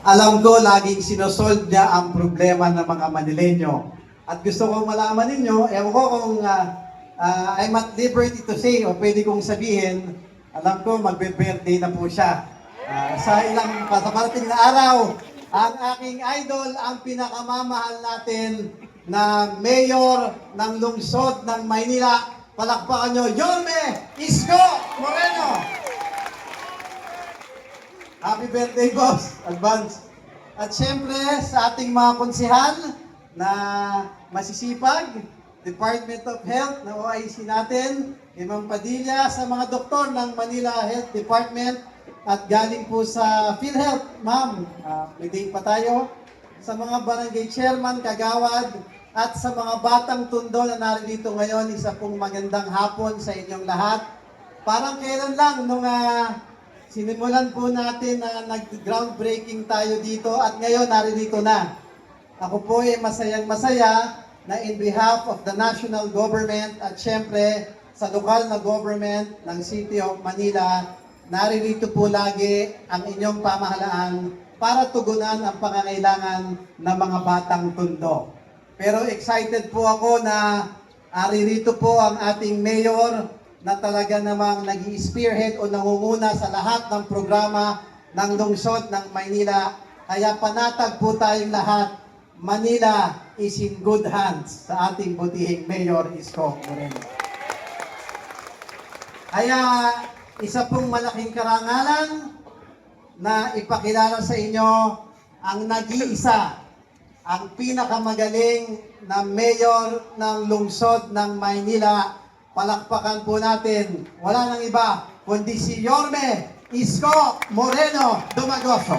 alam ko laging sinosolve niya ang problema ng mga Manileño. At gusto kong malaman ninyo, ewan ko kung I'm at liberty to say o pwede kong sabihin, alam ko magbe-birthday na po siya. Sa ilang parating na araw, ang aking idol, ang pinakamamahal natin na mayor ng lungsod ng Maynila, palakpakan nyo, Yorme Isko Moreno! Happy birthday, boss! Advance! At syempre, sa ating mga konsihal na masisipag, Department of Health na OIC natin, Imam Padilla, sa mga doktor ng Manila Health Department, at galing po sa PhilHealth, ma'am, may day pa tayo, sa mga barangay chairman, kagawad, at sa mga batang tundo na narito ngayon, isa pong magandang hapon sa inyong lahat. Parang kailan lang nung sinimulan po natin na nag-groundbreaking tayo dito at ngayon narito na. Ako po ay masayang-masaya na in behalf of the national government at syempre sa lokal na government ng City of Manila, narito po lagi ang inyong pamahalaan para tugunan ang pangangailangan ng mga batang tundo. Pero excited po ako na aririto po ang ating mayor na talaga namang nag-i-spearhead o nangunguna sa lahat ng programa ng lungsod ng Maynila. Kaya panatag po tayong lahat, Manila is in good hands sa ating butihing Mayor Isko Moreno. Kaya isa pong malaking karangalan na ipakilala sa inyo ang nag-iisa, ang pinakamagaling na mayor ng lungsod ng Maynila. Palakpakan po natin, wala nang iba kundi si Yorme Isko Moreno Dumagoso.